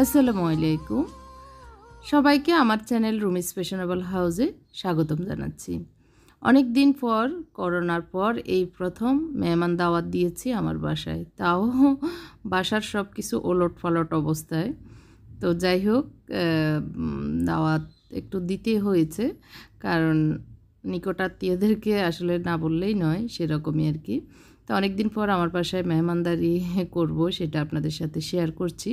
আসসালামু আলাইকুম। সবাইকে আমার চ্যানেল রুমিস ফ্যাশনেবল হাউসে স্বাগতম জানাচ্ছি। অনেক দিন পর করোনার পর এই প্রথম মেহমান দাওয়াত দিয়েছি আমার বাসায়। তাও বাসার সব কিছু ওলটপালট অবস্থায়। তো যাই হোক, দাওয়াত একটু দিতে হয়েছে, কারণ নিকটাত্মীয়দেরকে আসলে না বললেই নয়, সেরকমই আর কি। তো অনেক দিন পর আমার বাসায় মেহমানদারি করব, সেটা আপনাদের সাথে শেয়ার করছি।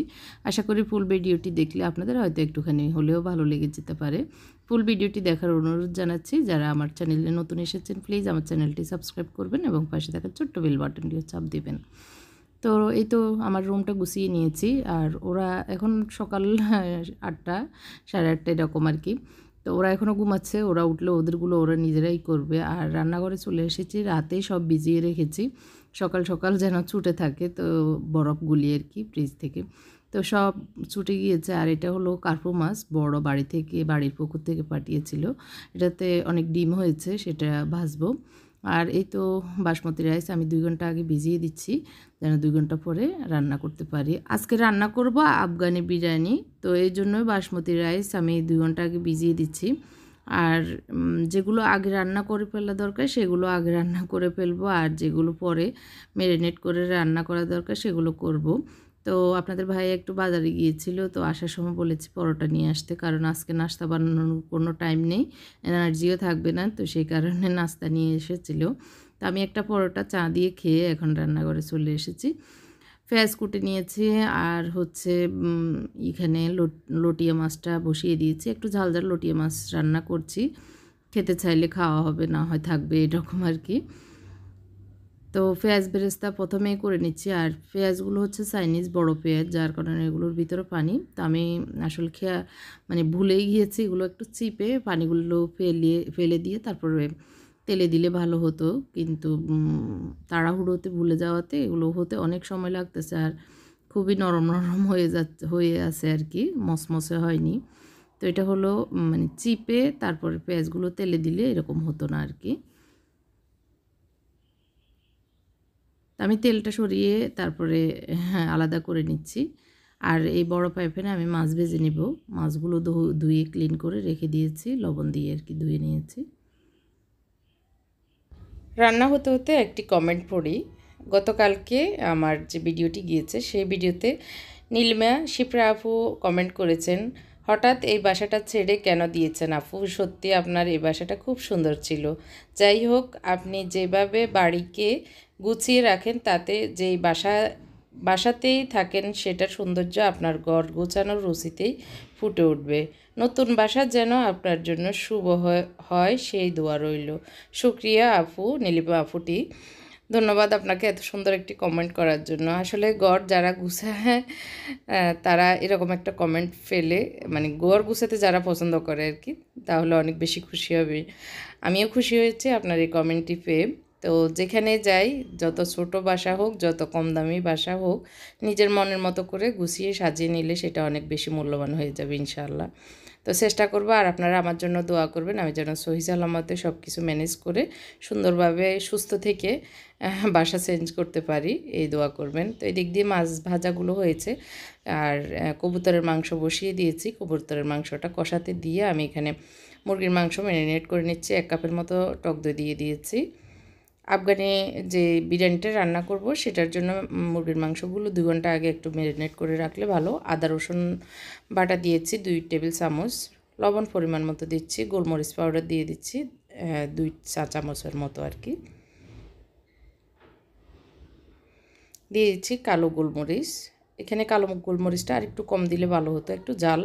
আশা করি ফুল ভিডিওটি দেখলে আপনাদের হয়তো একটুখানি হলেও ভালো লেগে যেতে পারে। ফুল ভিডিওটি দেখার অনুরোধ জানাচ্ছি। যারা আমার চ্যানেলে নতুন এসেছেন, প্লিজ আমার চ্যানেলটি সাবস্ক্রাইব করবেন এবং পাশে থাকা ছোট্ট বেল বাটনটিও চাপ দিবেন। তো এই তো আমার রুমটা গুছিয়ে নিয়েছি, আর ওরা এখন সকাল 8টা 8:30 এরকম আর কি। তো ওরা এখনও ঘুমাচ্ছে, ওরা উঠলে ওদেরগুলো ওরা নিজেরাই করবে। আর রান্নাঘরে চলে এসেছি, রাতেই সব ভিজিয়ে রেখেছি, সকাল সকাল যেন ছুটে থাকে, তো বরফ গুলিয়ে আর কি ফ্রিজ থেকে। তো সব ছুটে গিয়েছে। আর এটা হলো কার্পু মাছ, বড় বাড়ি থেকে, বাড়ির পুকুর থেকে পাঠিয়েছিল। এটাতে অনেক ডিম হয়েছে, সেটা ভাজবো। আর এই তো বাসমতি রাইস আমি 2 ঘন্টা আগে ভিজিয়ে দিচ্ছি, যেন 2 ঘন্টা পরে রান্না করতে পারি। আজকে রান্না করব আফগানি বিরিয়ানি, তো এই জন্যই বাসমতি রাইস আমি 2 ঘন্টা আগে ভিজিয়ে দিচ্ছি। আর যেগুলো আগে রান্না করে ফেলা দরকার সেগুলো আগে রান্না করে ফেলবো, আর যেগুলো পরে ম্যারিনেট করে রান্না করা দরকার সেগুলো করব। তো আপনাদের ভাই একটু বাজারে গিয়েছিল, তো আসার সময় বলেছি পরোটা নিয়ে আসতে, কারণ আজকে নাস্তা বানানোর কোনো টাইম নেই, এনার্জিও থাকবে না, তো সেই কারণে নাস্তা নিয়ে এসেছিল। তো আমি একটা পরোটা চা দিয়ে খেয়ে এখন রান্নাঘরে চলে এসেছি। পেঁয়াজ কুটে নিয়েছি, আর হচ্ছে এখানে লটিয়া মাছটা বসিয়ে দিয়েছি। একটু ঝাল ঝাল লটিয়া মাছ রান্না করছি, খেতে চাইলে খাওয়া হবে, না হয় থাকবে, এরকম আর কি। তো পেঁয়াজ বেরেস্তা প্রথমেই করে নিচ্ছি। আর পেঁয়াজগুলো হচ্ছে চাইনিজ বড় পেঁয়াজ, যার কারণে এগুলোর ভিতরে পানি। তো আমি আসলে মানে ভুলেই গিয়েছি, এগুলো একটু চিপে পানিগুলো ফেলে দিয়ে তারপরে তেলে দিলে ভালো হতো, কিন্তু তাড়াহুড়োতে ভুলে যাওয়াতে এগুলো হতে অনেক সময় লাগতেছে। আর খুবই নরম নরম হয়ে আছে আর কি, মসমসে হয়নি। তো এটা হলো মানে চিপে তারপরে পেঁয়াজগুলো তেলে দিলে এরকম হতো না আর কি। আমি তেলটা সরিয়ে তারপরে আলাদা করে নিচ্ছি। আর এই বড় পাইপ্যানে আমি মাছ ভেজে নেব। মাছগুলো ধুয়ে ক্লিন করে রেখে দিয়েছি, লবণ দিয়ে আর কি ধুয়ে নিয়েছি। রান্না হতে হতে একটি কমেন্ট পড়ি। গতকালকে আমার যে ভিডিওটি গিয়েছে সেই ভিডিওতে নীলিমা শিপ্রা আপু কমেন্ট করেছেন, হঠাৎ এই বাসাটা ছেড়ে কেন দিয়েছেন আপু? সত্যি আপনার এই বাসাটা খুব সুন্দর ছিল। যাই হোক, আপনি যেভাবে বাড়িকে গুছিয়ে রাখেন, তাতে যেই বাসাতেই থাকেন সেটার সৌন্দর্য আপনার ঘর গোছানোর রুচিতেই ফুটে উঠবে। নতুন বাসা যেন আপনার জন্য শুভ হয় সেই দোয়া রইল। শুক্রিয়া আপু, নীলিমা আপুটি। ধন্যবাদ আপনাকে এত সুন্দর একটি কমেন্ট করার জন্য। আসলে ঘর যারা গুছায় তারা এরকম একটা কমেন্ট ফেলে, মানে ঘর গুছাতে যারা পছন্দ করে আর কি, তাহলে অনেক বেশি খুশি হবে। আমিও খুশি হয়েছি আপনার এই কমেন্টটি পেয়ে। তো যেখানে যাই, যত ছোট বাসা হোক, যত কম দামি বাসা হোক, নিজের মনের মতো করে গুছিয়ে সাজিয়ে নিলে সেটা অনেক বেশি মূল্যবান হয়ে যাবে ইনশাআল্লাহ। তো চেষ্টা করবো, আর আপনারা আমার জন্য দোয়া করবেন, আমি যেন সহি সালামতে সব কিছু ম্যানেজ করে সুন্দরভাবে সুস্থ থেকে বাসা চেঞ্জ করতে পারি, এই দোয়া করবেন। তো এই দিক দিয়ে মাছ ভাজাগুলো হয়েছে, আর কবুতরের মাংস বসিয়ে দিয়েছি। কবুতরের মাংসটা কষাতে দিয়ে আমি এখানে মুরগির মাংস ম্যারিনেট করে নিচ্ছি। 1 কাপের মতো টক দই দিয়ে দিয়েছি। আফগানি যে বিরিয়ানিটা রান্না করব সেটার জন্য মুরগির মাংসগুলো 2 ঘন্টা আগে একটু ম্যারিনেট করে রাখলে ভালো। আদা রসুন বাটা দিয়েছি 2 টেবিল চামচ, লবণ পরিমাণ মতো দিচ্ছি, গোলমরিচ পাউডার দিয়ে দিচ্ছি 2 চা চামচের মতো আর কি। দিয়ে দিচ্ছি কালো গোলমরিচ। এখানে কালো গোলমরিচটা আর একটু কম দিলে ভালো হতো, একটু জাল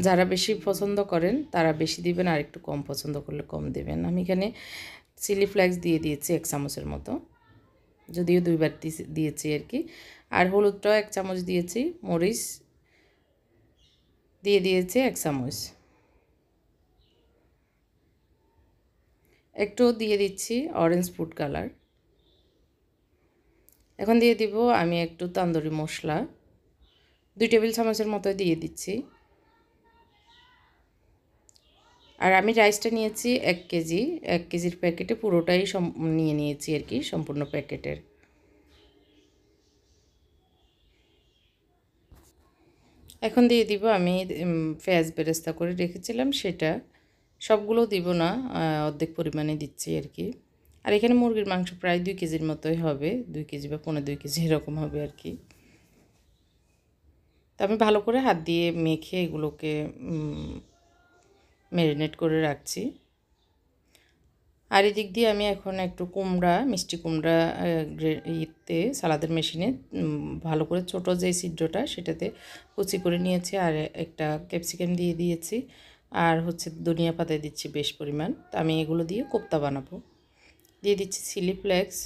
যারা বেশি পছন্দ করেন তারা বেশি দিবেন, আর একটু কম পছন্দ করলে কম দেবেন। আমি এখানে চিলি ফ্লেক্স দিয়ে দিয়েছি 1 চামচের মতো, যদিও 2বার দিয়েছি আর কি। আর হলুদটাও 1 চামচ দিয়েছি, মরিচ দিয়ে দিয়েছি 1 চামচ, একটু দিয়ে দিচ্ছি অরেঞ্জ ফুড কালার। এখন দিয়ে দিব আমি একটু তান্দুরি মশলা 2 টেবিল চামচের মতো দিয়ে দিচ্ছি। আর আমি রাইসটা নিয়েছি 1 কেজি, 1 কেজির প্যাকেটে পুরোটাই নিয়ে নিয়েছি আর কি, সম্পূর্ণ প্যাকেটের। এখন দিয়ে দিব আমি পেঁয়াজ বেরেস্তা করে রেখেছিলাম সেটা। সবগুলো দিব না, অর্ধেক পরিমাণে দিচ্ছি আর কি। আর এখানে মুরগির মাংস প্রায় 2 কেজির মতোই হবে, 2 কেজি বা 1.25 কেজি এরকম হবে আর কি। তো আমি ভালো করে হাত দিয়ে মেখে এগুলোকে ম্যারিনেট করে রাখছি। আর এদিক দিয়ে আমি এখন একটু কুমড়া, মিষ্টি কুমড়া ইতে সালাদের মেশিনে ভালো করে ছোটো যে ছিদ্রটা সেটাতে কুচি করে নিয়েছি, আর একটা ক্যাপসিকাম দিয়ে দিয়েছি, আর হচ্ছে ধনিয়া পাতা দিচ্ছি বেশ পরিমাণ। তো আমি এগুলো দিয়ে কোপ্তা বানাবো। দিয়ে দিচ্ছি চিলি ফ্লেক্স,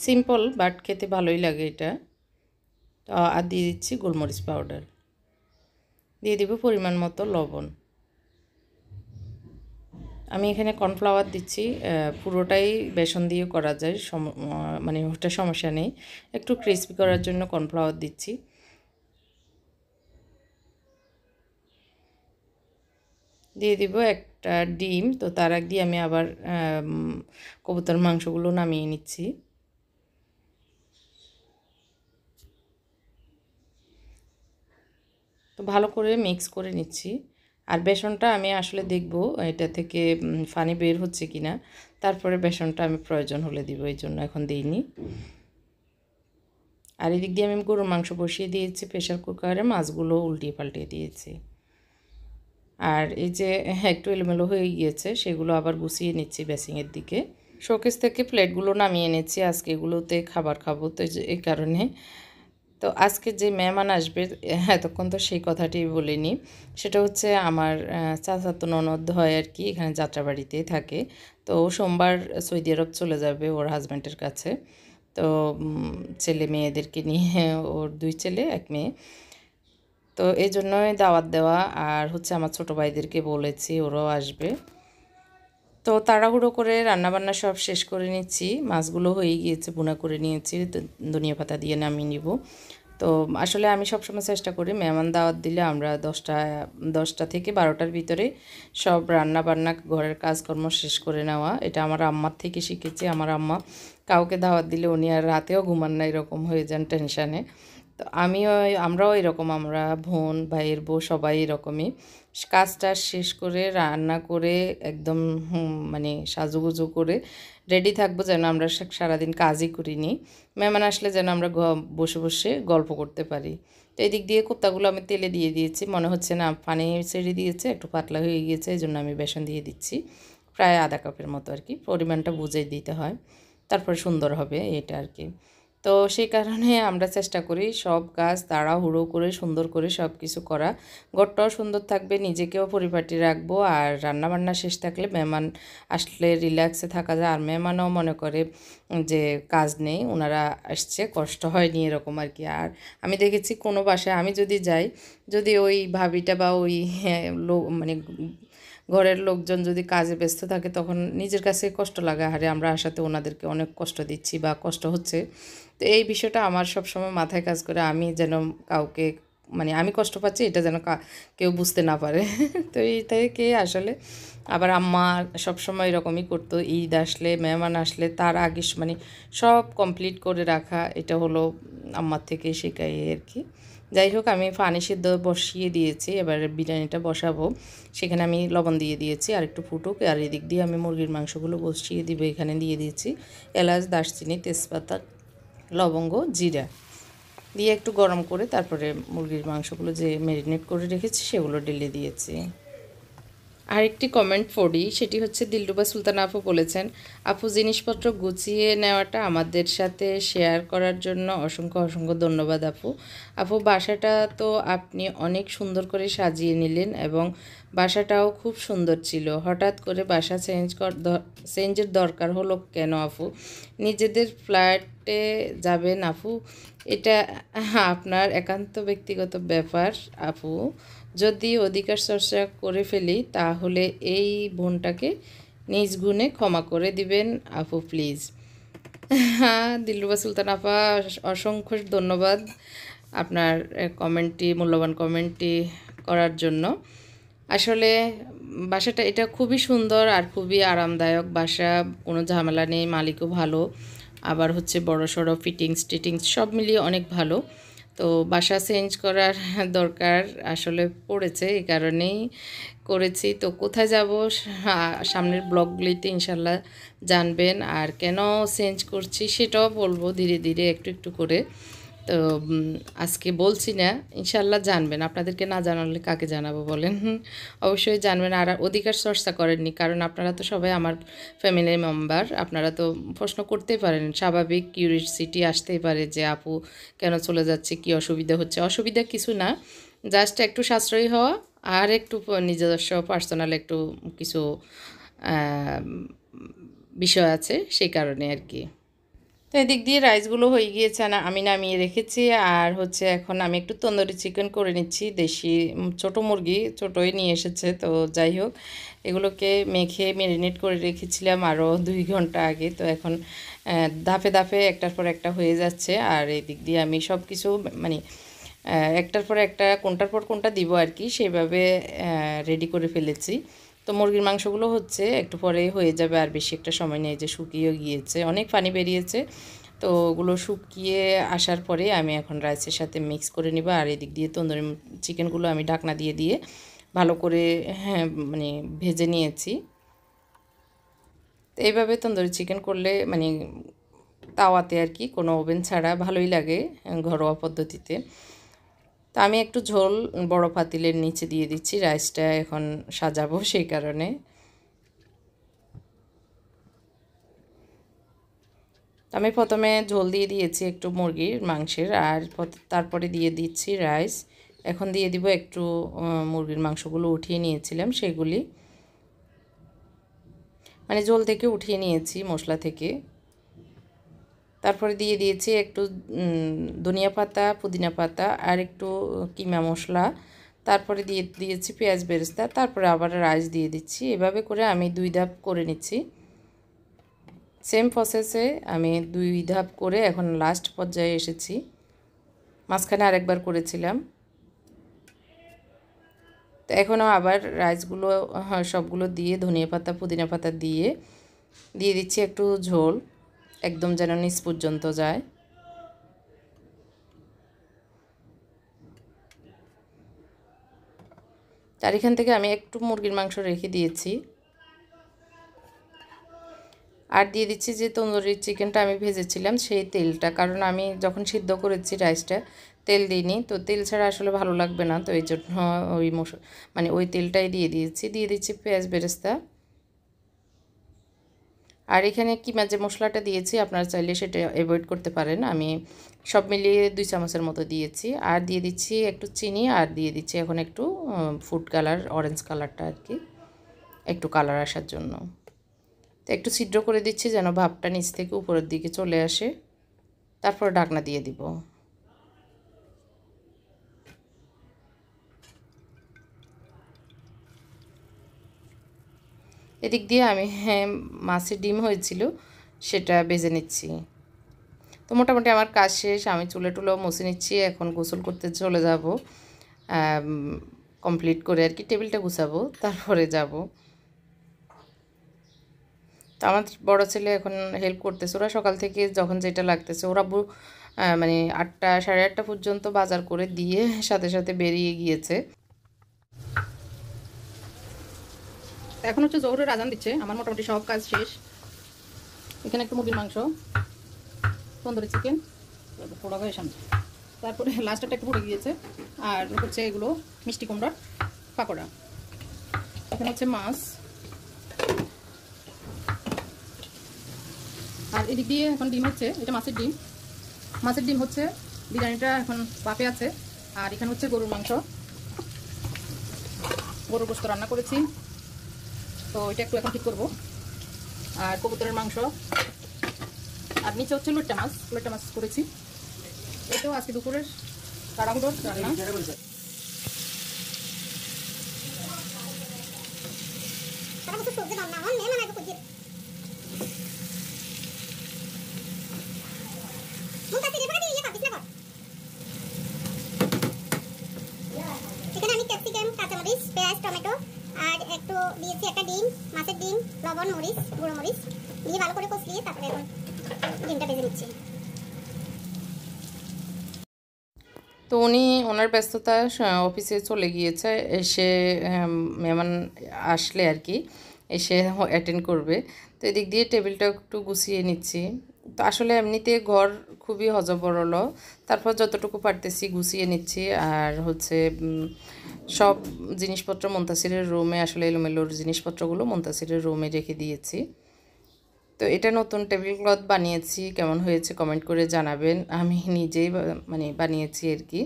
সিম্পল বাট খেতে ভালোই লাগে এটা। তো আর দিয়ে দিচ্ছি গোলমরিচ পাউডার, দিয়ে দিব পরিমাণ মতো লবণ। আমি এখানে কর্নফ্লাওয়ার দিচ্ছি, পুরোটাই বেসন দিয়ে করা যায়, মানে ওটা সমস্যা নেই। একটু ক্রিস্পি করার জন্য কর্নফ্লাওয়ার দিচ্ছি। দিয়ে দিব একটা ডিম। তো তার আগ দিয়ে আমি আবার কবুতর মাংসগুলো নামিয়ে নিচ্ছি। তো ভালো করে মিক্স করে নিচ্ছি। আর বেসনটা আমি আসলে দেখব এটা থেকে পানি বের হচ্ছে কি না, তারপরে বেসনটা আমি প্রয়োজন হলে দিব, এই জন্য এখন দিইনি। আর এদিক দিয়ে আমি গরুর মাংস বসিয়ে দিয়েছি প্রেশার কুকারে, মাছগুলো উল্টিয়ে পাল্টিয়ে দিয়েছি। আর এই যে একটু এলোমেলো হয়ে গিয়েছে, সেগুলো আবার গুছিয়ে নিচ্ছি বেসিংয়ের দিকে। শোকেস থেকে প্লেটগুলো নামিয়ে এনেছি, আজকে এগুলোতে খাবার খাবো, তো এই কারণে। তো আজকে যে মেহমান আসবে, এতক্ষণ তো সেই কথাটি বলিনি। সেটা হচ্ছে আমার চাচাতো ননদ হয় আর কি, এখানে যাত্রাবাড়িতেই থাকে। তো সোমবার সৌদি আরব চলে যাবে ওর হাজব্যান্ডের কাছে। তো ছেলে মেয়েদেরকে নিয়ে, ওর 2 ছেলে 1 মেয়ে। তো এই জন্যই দাওয়াত দেওয়া, আর হচ্ছে আমার ছোটো ভাইদেরকে বলেছি ওরাও আসবে। তো তাড়াহুড়ো করে রান্নাবান্না সব শেষ করে নিচ্ছি, মাছগুলো হয়ে গিয়েছে, ভুনা করে নিয়েছি, ধনিয়া পাতা দিয়ে নামিয়ে নিব। তো আসলে আমি সবসময় চেষ্টা করি মেহমান দাওয়াত দিলে আমরা 10টা থেকে 12টার ভিতরে সব রান্না বান্না ঘরের কাজকর্ম শেষ করে নেওয়া। এটা আমার আম্মার থেকে শিখেছি। আমার আম্মা কাউকে দাওয়াত দিলে উনি আর রাতেও ঘুমান না, এরকম হয়ে যান টেনশানে। তো আমরাও এরকম, আমরা বোন ভাইয়ের বউ সবাই এরকমই কাজটা শেষ করে রান্না করে একদম মানে সাজুগুজু করে রেডি থাকবো, যেন আমরা সারাদিন কাজই করিনি, মেহমান আসলে যেন আমরা বসে বসে গল্প করতে পারি। তো এই দিক দিয়ে কোপ্তাগুলো আমি তেলে দিয়ে দিয়েছি, মনে হচ্ছে না পানি ছেড়ে দিয়েছে, একটু পাতলা হয়ে গিয়েছে, এই জন্য আমি বেসন দিয়ে দিচ্ছি প্রায় আধা কাপের মতো আর কি, পরিমাণটা বুঝে দিতে হয়, তারপরে সুন্দর হবে এটা আর কি। তো সেই কারণে আমরা চেষ্টা করি সব কাজ তাড়াহুড়ো করে সুন্দর করে সব কিছু করা। ঘরটাও সুন্দর থাকবে, নিজেকেও পরিপাটি রাখবো, আর রান্নাবান্না শেষ থাকলে মেহমান আসলে রিল্যাক্সে থাকা যায়, আর মেহমানও মনে করে যে কাজ নেই, ওনারা আসছে, কষ্ট হয়নি এরকম আর কি। আর আমি দেখেছি কোনো বাসায় আমি যদি যাই, যদি ওই ভাবিটা বা ওই লোক মানে ঘরের লোকজন যদি কাজে ব্যস্ত থাকে, তখন নিজের কাছে কষ্ট লাগে, আরে আমরা আসাতে ওনাদেরকে অনেক কষ্ট দিচ্ছি বা কষ্ট হচ্ছে। তো এই বিষয়টা আমার সবসময় মাথায় কাজ করে, আমি যেন কাউকে মানে আমি কষ্ট পাচ্ছি এটা যেন কেউ বুঝতে না পারে। তো এই থেকে আসলে আবার আম্মা সবসময় এরকমই করতো, ঈদ আসলে মেহমান আসলে তার আগে মানে সব কমপ্লিট করে রাখা, এটা হলো আম্মার থেকে শেখাই আর কি। যাই হোক, আমি পানি সিদ্ধ বসিয়ে দিয়েছি, এবার বিরিয়ানিটা বসাবো। সেখানে আমি লবণ দিয়ে দিয়েছি, আর একটু ফুটুক, আর এদিক দিয়ে আমি মুরগির মাংসগুলো বসিয়ে দিব, এখানে দিয়ে দিয়েছি এলাচ, দারচিনি, তেজপাতা, লবঙ্গ, জিরা দিয়ে একটু গরম করে তারপরে মুরগির মাংসগুলো যে ম্যারিনেট করে রেখেছি সেগুলো ঢেলে দিয়েছি। আরেকটি কমেন্ট পড়ি, সেটি হচ্ছে দিলরুবা সুলতানা আপু বলেছেন, আপু জিনিসপত্র গুছিয়ে নেওয়াটা আমাদের সাথে শেয়ার করার জন্য অসংখ্য অসংখ্য ধন্যবাদ আপু। আপু বাসাটা তো আপনি অনেক সুন্দর করে সাজিয়ে নিলেন, এবং বাসাটাও খুব সুন্দর ছিল, হঠাৎ করে বাসা চেঞ্জের দরকার হলো কেন আপু? নিজেদের ফ্ল্যাটে যাবেন আপু? এটা আপনার একান্ত ব্যক্তিগত ব্যাপার আপু। যদি অধিকার চর্চা করে ফেলি তাহলে এই বোনটাকে নিজ গুণে ক্ষমা করে দিবেন আপু প্লিজ। হ্যাঁ, দিলরুবা সুলতান আপা, অসংখ্য ধন্যবাদ আপনার কমেন্টটি, মূল্যবান কমেন্টটি করার জন্য। আসলে বাসাটা এটা খুবই সুন্দর আর খুবই আরামদায়ক বাসা, কোনো ঝামেলা নেই, মালিকও ভালো, আবার হচ্ছে বড়সড় ফিটিংস টিটিংস সব মিলিয়ে অনেক ভালো। তো বাসা চেঞ্জ করার দরকার আসলে পড়েছে, এই কারণেই করেছি। তো কোথায় যাব সামনের ব্লগগুলিতে ইনশাল্লাহ জানবেন। আর কেন চেঞ্জ করছি সেটাও বলবো ধীরে ধীরে একটু একটু করে। তো আজকে বলছি না, ইনশাল্লাহ জানবেন। আপনাদেরকে না জানালে কাকে জানাবো বলেন? অবশ্যই জানবেন। আর অধিকার চর্চা করেননি, কারণ আপনারা তো সবাই আমার ফ্যামিলির মেম্বার। আপনারা তো প্রশ্ন করতেই পারেন, স্বাভাবিক কিউরিওসিটি আসতেই পারে যে আপু কেন চলে যাচ্ছে, কি অসুবিধা হচ্ছে। অসুবিধা কিছু না, জাস্ট একটু সাশ্রয়ী হওয়া আর একটু নিজস্ব পার্সোনাল একটু কিছু বিষয় আছে, সেই কারণে আর কি। তো এদিক দিয়ে রাইসগুলো হয়ে গিয়েছে, আমি নামিয়ে রেখেছি। আর হচ্ছে এখন আমি একটু তন্দুরি চিকেন করে নিচ্ছি। দেশি ছোটো মুরগি, ছোটোই নিয়ে এসেছে। তো যাই হোক, এগুলোকে মেখে ম্যারিনেট করে রেখেছিলাম আরও 2 ঘন্টা আগে। তো এখন ধাপে ধাপে একটার পর একটা হয়ে যাচ্ছে। আর এই দিক দিয়ে আমি সব কিছু মানে একটার পর একটা কোনটার পর কোনটা দিব আর কি, সেভাবে রেডি করে ফেলেছি। তো মুরগির মাংসগুলো হচ্ছে একটু পরে হয়ে যাবে, আর বেশি একটা সময় নেই, যে শুকিয়ে গিয়েছে, অনেক পানি বেরিয়েছে। তো ওগুলো শুকিয়ে আসার পরে আমি এখন রাইসের সাথে মিক্স করে নিব। আর এদিক দিয়ে তন্দুরি চিকেনগুলো আমি ঢাকনা দিয়ে দিয়ে ভালো করে মানে ভেজে নিয়েছি। তো এইভাবে তন্দুরি চিকেন করলে মানে তাওয়াতে আর কি, কোনো ওভেন ছাড়া ভালোই লাগে ঘরোয়া পদ্ধতিতে। তো আমি একটু ঝোল বড় পাতিলের নিচে দিয়ে দিচ্ছি, রাইসটা এখন সাজাবো সেই কারণে। আমি প্রথমে ঝোল দিয়ে দিয়েছি একটু মুরগির মাংসের, আর তারপরে দিয়ে দিচ্ছি রাইস। এখন দিয়ে দিব একটু মুরগির মাংসগুলো উঠিয়ে নিয়েছিলাম সেগুলি, মানে ঝোল থেকে উঠিয়ে নিয়েছি মশলা থেকে। তারপরে দিয়ে দিয়েছি একটু ধনিয়া পাতা, পুদিনা পাতা আর একটু কিমা মশলা। তারপরে দিয়ে দিয়েছি পেঁয়াজ বেরেস্তা। তারপরে আবার রাইস দিয়ে দিচ্ছি। এভাবে করে আমি 2 ধাপ করে নিচ্ছি। সেম প্রসেসে আমি 2 ধাপ করে এখন লাস্ট পর্যায়ে এসেছি। মাঝখানে আরেকবার করেছিলাম। তো এখনও আবার রাইসগুলো সবগুলো দিয়ে ধনিয়া পাতা, পুদিনা পাতা দিয়ে দিচ্ছি একটু ঝোল, একদম যেন নিচ পর্যন্ত যায়। আর এখান থেকে আমি একটু মুরগির মাংস রেখে দিয়েছি। আর দিয়ে দিচ্ছি যে তন্দুরি চিকেনটা আমি ভেজেছিলাম সেই তেলটা, কারণ আমি যখন সিদ্ধ করেছি রাইসটা তেল দিইনি। তো তেল ছাড়া আসলে ভালো লাগবে না, তো এই জন্য ওই মানে ওই তেলটাই দিয়ে দিচ্ছি পেঁয়াজ বেরেস্তা। আর এখানে কিমা যে মশলাটা দিয়েছি আপনারা চাইলে সেটা অ্যাভয়েড করতে পারেন। আমি সব মিলিয়ে 2 চামচের মতো দিয়েছি। আর দিয়ে দিচ্ছি একটু চিনি, আর দিয়ে দিচ্ছি এখন একটু ফুড কালার, অরেঞ্জ কালারটা আর কি, একটু কালার আসার জন্য। তো একটু ছিদ্র করে দিচ্ছি যেন ভাপটা নিচ থেকে উপরের দিকে চলে আসে। তারপর ঢাকনা দিয়ে দিব। এদিক দিয়ে আমি মাছের ডিম হয়েছিল সেটা ভেজে নিচ্ছি। তো মোটামুটি আমার কাজ শেষ, আমি চুলে টুলেও মুছে নিচ্ছি। এখন গোসল করতে চলে যাব, কমপ্লিট করে আর কি, টেবিলটা গুছাবো তারপরে যাব। তো আমার বড় ছেলে এখন হেল্প করতেছে। ওরা সকাল থেকে যখন যেটা লাগতেছে, ওরা মানে 8টা সাড়ে 8টা পর্যন্ত বাজার করে দিয়ে সাথে সাথে বেরিয়ে গিয়েছে। এখন হচ্ছে জোহরের আজান দিচ্ছে, আমার মোটামুটি সব কাজ শেষ। এখানে একটু মুরগির মাংস, তন্দুরি চিকেন পোড়া হয়ে সামনে, তারপরে লাস্টটা একটু পুড়ে গিয়েছে। আর হচ্ছে এগুলো মিষ্টি কুমড়ার পাকোড়া। এখানে হচ্ছে মাছ। আর এদিক দিয়ে এখন ডিম হচ্ছে, এটা মাছের ডিম। মাছের ডিম হচ্ছে, বিরিয়ানিটা এখন বাপে আছে। আর এখানে হচ্ছে গরুর মাংস, গরুর গোশত রান্না করেছি, তো এটা একটু এখন ঠিক করবো। আর কবুতরের মাংস, আর নিচে হচ্ছে লইট্টা মাছ করেছি। এটাও আজকে দুপুরের তাড়াহুড়োর রান্না। এখানে আমি ক্যাপসিকাম, কাঁচামরিচ, পেঁয়াজ, টমেটো আর একটু দিয়েছি একটা ডিম, মাছের ডিম, লবণ, মরিচ, গুঁড়ো মরিচ দিয়ে ভালো করে কষিয়ে তারপরে এখন ডিমটা ভেজে নিচ্ছি। তো উনি ওনার ব্যস্ততা অফিসে চলে গিয়েছে, এসে মেহমান আসলে আর কি এসে অ্যাটেন্ড করবে। তো এদিক দিয়ে টেবিলটা একটু গুছিয়ে নিচ্ছি। তো আসলে এমনিতে ঘর খুবই হজবরল, তারপর যতটুকু পারতেছি গুছিয়ে নিচ্ছি। আর হচ্ছে সব জিনিসপত্র মুনতাসিরের রুমে, আসলে এলোমেলোর জিনিসপত্রগুলো মুনতাসিরের রুমে রেখে দিয়েছি। তো এটা নতুন টেবিল ক্লথ বানিয়েছি, কেমন হয়েছে কমেন্ট করে জানাবেন। আমি নিজেই মানে বানিয়েছি আর কি,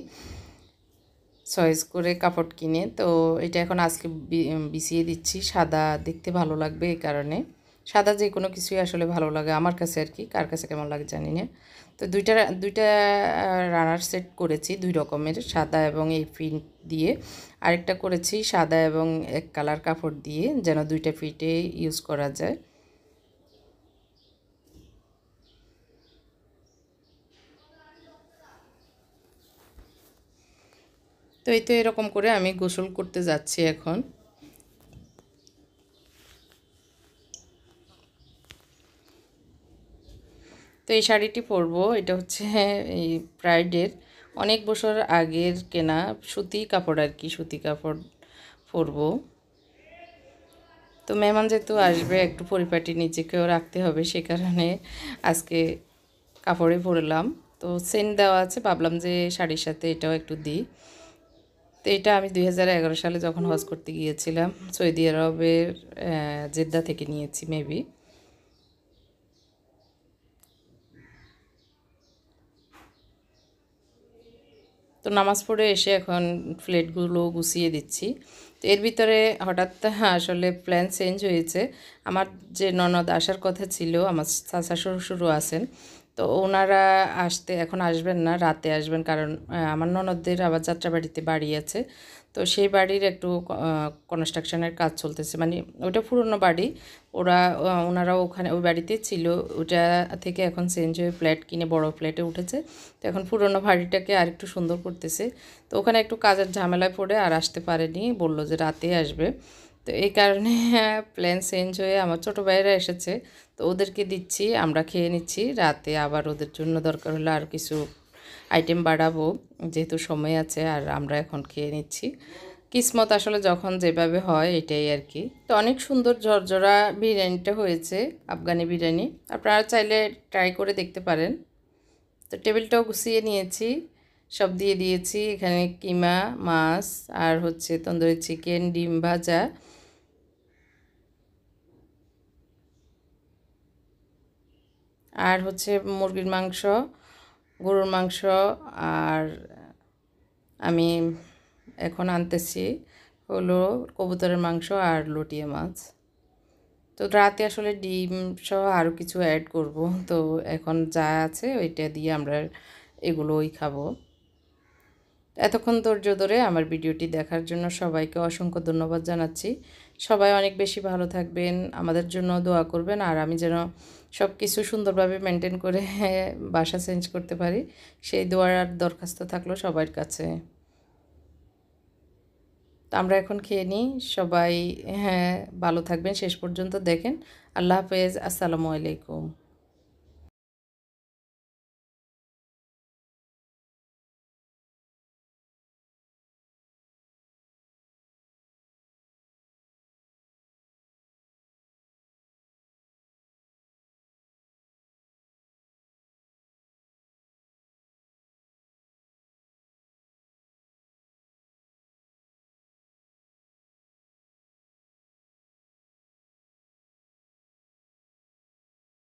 চয়েস করে কাপড় কিনে। তো এটা এখন আজকে বিছিয়ে দিচ্ছি, সাদা দেখতে ভালো লাগবে এই কারণে। সাদা যে কোনো কিছুই আসলে ভালো লাগে আমার কাছে আর কি, কার কাছে কেমন লাগে জানি না। তো দুইটা রানার সেট করেছি, 2 রকমের, সাদা এবং এই প্রিন্ট দিয়ে। আরেকটা করেছি সাদা এবং এক কালার কাপড় দিয়ে, যেন 2টা ফিটে ইউজ করা যায়। তো এই তো এরকম করে আমি গোসল করতে যাচ্ছি এখন। তো এই শাড়িটি পরবো, এটা হচ্ছে এই ব্রাইডের অনেক বছর আগের কেনা সুতি কাপড় আর কি, সুতি কাপড় পরবো। তো মেহমান যেহেতু আসবে, একটু পরিপাটি নিজেকেও রাখতে হবে, সে কারণে আজকে কাপড়ে পরলাম। তো সেন্ট দেওয়া আছে, ভাবলাম যে শাড়ির সাথে এটাও একটু দিই। তো এটা আমি 2011 সালে যখন হজ করতে গিয়েছিলাম সৌদি আরবের জেদ্দা থেকে নিয়েছি মেবি। তো নামাজ পড়ে এসে এখন প্লেটগুলো গুছিয়ে দিচ্ছি। তো এর ভিতরে হঠাৎ আসলে প্ল্যান চেঞ্জ হয়েছে। আমার যে ননদ আসার কথা ছিল, আমার চাচা শ্বশুরও আছেন, তো ওনারা এখন আসবেন না, রাতে আসবেন। কারণ আমার ননদদের আবার যাত্রাবাড়িতে বাড়ি আছে, তো সেই বাড়ির একটু কনস্ট্রাকশনের কাজ চলতেছে, মানে ওটা পুরনো বাড়ি। ওনারা ওখানে ওই বাড়িতে ছিল, ওটা থেকে এখন চেঞ্জ হয়ে ফ্ল্যাট কিনে বড় ফ্ল্যাটে উঠেছে। তো এখন পুরনো বাড়িটাকে আর একটু সুন্দর করতেছে। তো ওখানে একটু কাজের ঝামেলায় পড়ে আর আসতে পারেনি, বললো যে রাতে আসবে। তো এই কারণে প্ল্যান চেঞ্জ হয়ে আমার ছোটো ভাইয়েরা এসেছে, তো ওদেরকে দিচ্ছি, আমরা খেয়ে নিচ্ছি। রাতে আবার ওদের জন্য দরকার হলে আর কিছু আইটেম বাড়াবো, যেহেতু সময় আছে। আর আমরা এখন খেয়ে নিচ্ছি। কিসমত আসলে যখন যেভাবে হয় এটাই আর কি। তো অনেক সুন্দর ঝরঝরা বিরিয়ানিটা হয়েছে, আফগানি বিরিয়ানি। আপনারা চাইলে ট্রাই করে দেখতে পারেন। তো টেবিলটাও গুছিয়ে নিয়েছি, সব দিয়ে দিয়েছি। এখানে কিমা মাছ, আর হচ্ছে তন্দুরি চিকেন, ডিম ভাজা, আর হচ্ছে মুরগির মাংস, গরুর মাংস। আর আমি এখন আনতেছি হলো কবুতরের মাংস আর লটিয়া মাছ। তো রাতে আসলে ডিম সহ আরও কিছু অ্যাড করব। তো এখন যা আছে ওইটা দিয়ে আমরা এগুলোই খাবো। এতক্ষণ ধৈর্য ধরে আমার ভিডিওটি দেখার জন্য সবাইকে অসংখ্য ধন্যবাদ জানাচ্ছি। সবাই অনেক বেশি ভালো থাকবেন, আমাদের জন্য দোয়া করবেন। আর আমি যেন সব কিছু সুন্দরভাবে মেনটেন করে বাসা চেঞ্জ করতে পারি, সেই দোয়ার আর দরখাস্ত থাকলো সবার কাছে। তো আমরা এখন খেয়ে নিই সবাই। হ্যাঁ, ভালো থাকবেন, শেষ পর্যন্ত দেখেন। আল্লাহ হাফেজ, আসসালামু আলাইকুম।